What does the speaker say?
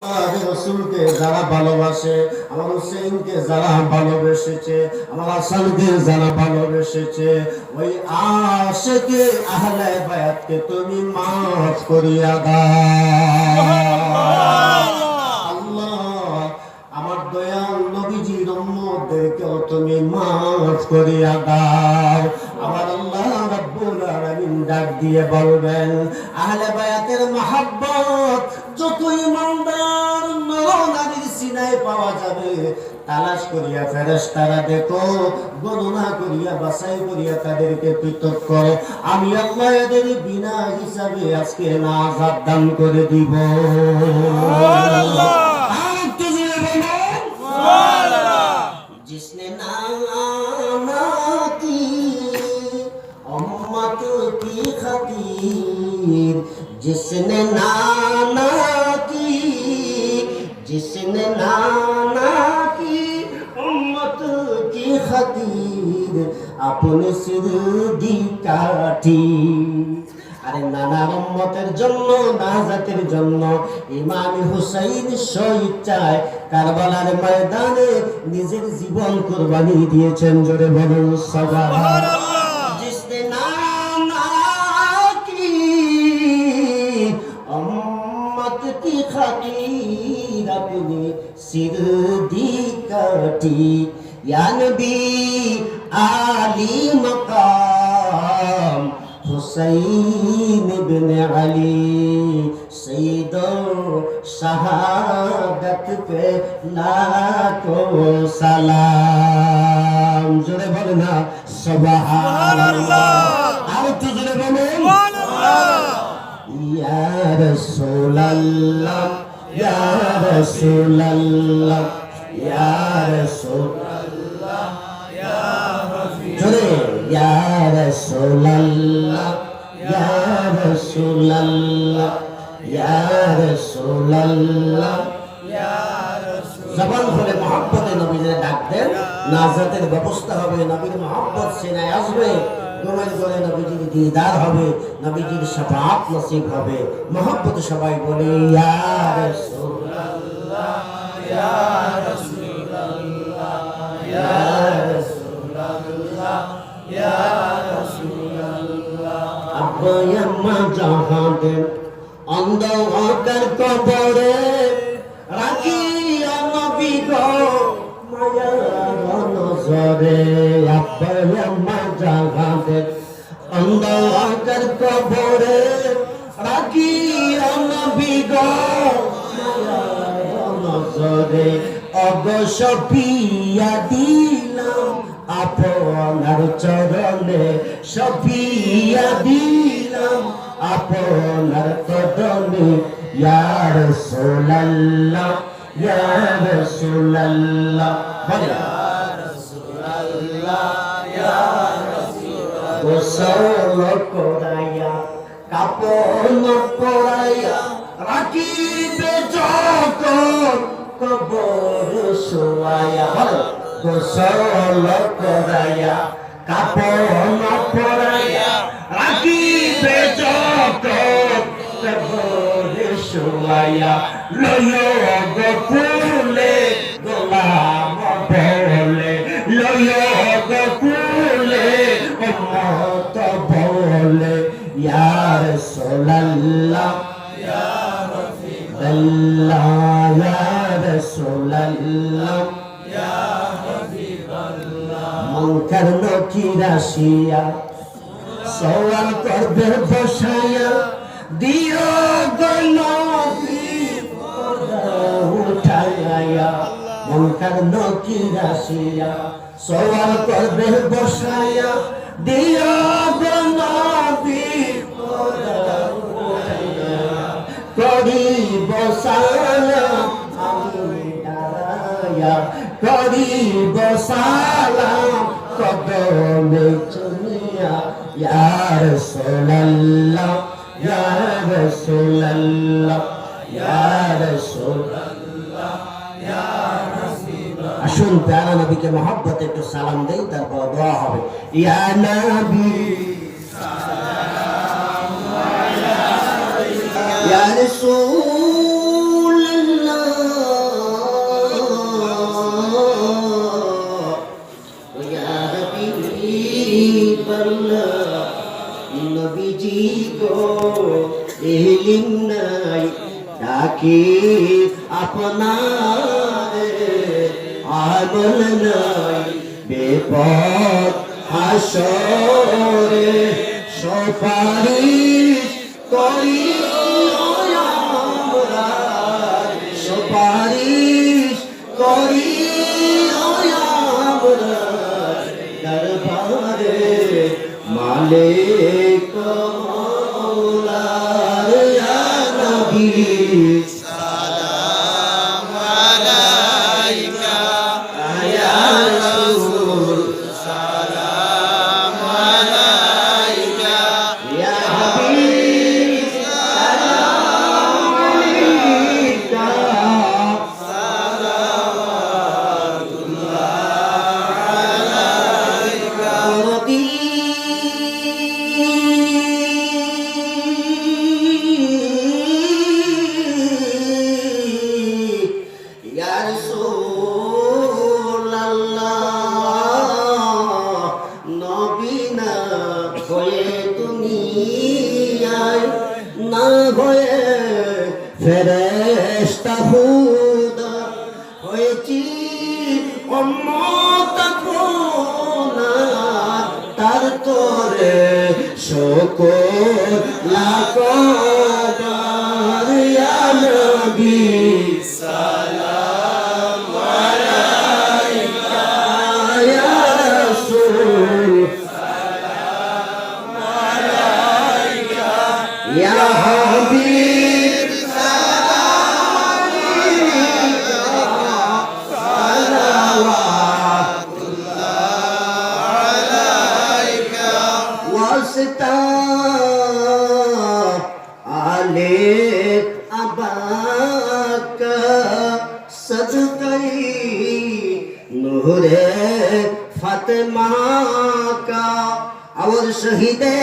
রসুলকে যারা ভালোবাসে, আমার হুসেইনকে যারা ভালোবেসেছে, আমার হাসানকে যারা ভালোবেসেছে, ওই আশিকে আহলে বায়াতকে তুমি মাফ করিয়া দাও। আল্লাহ, আমার দয়াল নবীজির উম্মতদেরকেও তুমি মাফ করিয়া দাও। আমার আল্লাহ রাব্বুল আলামিন ডাক দিয়ে বলবেন, আহলে বায়াতের মহব্বত যত ইমানদার নর-নারীর সিনায় পাওয়া যাবে, তালাশ করিয়া ফেরেশতারা দেখো, গণনা করিয়া বাছাই করিয়া তাদেরকে পৃথক করো। আমি আল্লাহ এদের বিনা হিসাবে আজকে নাজাত দান করে দিব। जिसने नाना की उम्मत की खातिर, जिसने नाना की की उम्मत की खातिर अपने सिर दी काटी। আরে নানার উম্মতের জন্য, নাজাতের জন্য ইমাম হুসাইন স্বেচ্ছায় কারবালার ময়দানে নিজের জীবন কুরবানি দিয়েছেন। জোরে বলুন সুবহানাল্লাহ। জিসনে নানা কি উম্মত কি খাতির আপনি সির দি কাটি, ইয়া নবী আলী মাকাম हुसैन बिन अली सईद शहादत पे लाखों सलाम। जोरे बोलना सुबहानअल्लाह। और तो जोरे बोलो या रसूल अल्लाह, या रसूल अल्लाह, या रसूल अल्लाह, या जोरे या रसूल अल्लाह, या रसूल अल्लाह, या रसूल अल्लाह, या रसूल। জবান খুলে মহব্বতে নবীকে ডাক দেন, নাজাতের ব্যবস্থা হবে। নবীর মহব্বত সিনায় আসবে, ঘুমের ঘরে নবীজির দিদার হবে, নবীজির শাফাআত নসিব হবে। মহব্বতে সবাই বলে ইয়া রাসূল আল্লাহ, ইয়া রাসূল আল্লাহ, ইয়া রাসূল আল্লাহ, ইয়া রাসূল আল্লাহ। আব্বা আম্মা জাহাদের অন্ধকার কবরে রাখিয়া নবী গো মায়ার নজরে। আব্বা আম্মা জাহাদের অন্ধকার কবরে রাখিয়া নবী গো মায়ার নজরে। অগো সফিয়া দিলাম আপনার চরণে, সফিয়া দিলাম আপনার কদমে। ইয়া রাসূলুল্লাহ, ইয়া রাসূলুল্লাহ, ইয়া রাসূলুল্লাহ, ইয়া রাসূলুল্লাহ। গোসল করাইয়া কাপড় পরাইয়া রাখিবে যখন কবর শোয়াইয়া। গোসল করাইয়া কাপড় পরাইয়া রাখিবে যখন কবর শোয়াইয়া। লইও গো ফুলে গোলাম বলে, লইও গো ফুলে উম্মত বলে। ইয়া রাসূলুল্লাহ, ইয়া রাফিকাল্লাহ, ইয়া রাসূলুল্লাহ, ইয়া হাবিবাল্লাহ। মুনকার নকির আসিয়া সওয়াল করবে বসাইয়া, দিও গো নবী পর্দা উঠাইয়া। মুনকার নকির আসিয়া সওয়াল করবে বসাইয়া, দিও গো নবী পর্দা উঠাইয়া। করিব সালাম আমি দাঁড়াইয়া, করিব সালাম কদমে চুমিয়া। ইয়া রাসূলুল্লাহ, ইয়া রাসূলুল্লাহ, ইয়া রাসূলুল্লাহ, ইয়া হাবিবাল্লাহ। আসুন প্যারা নবীকে মহব্বতে একটু সালাম দেই, তারপর দোয়া হবে। ইয়া নবী সালাম আলাইকা, ইয়া রাসূলুল্লাহ, ডাকি আপনারে আমল নাই বিপদ হাসরে সুপারিশ করি আমরা সুপারিশ করি আমরা দরবারে মালিক মওলার ইয়া নবী সালাম আলাইকা ইয়া রাসূল সালাম আলাইকা ইয়া হাবিব সালাম আলাইকা ইয়া রাসূলুল্লাহ নবী না হয়ে দুনিয়ায় না হয়ে ফেরেশতা খুদা হয়েছি উম্মত আপনার তার তোরে শুকর লাখ বার ইয়া নবী সালাম আলাইকা ইয়া রাসূল সালাম আলাইকা ইয়া হাবিব সালাম আলাইকা সালাওয়াতুল্লাহ আলাইকা ওয়াসতা আলে আবাকা সদকাই নূরে ফাতেমা का और शहीदे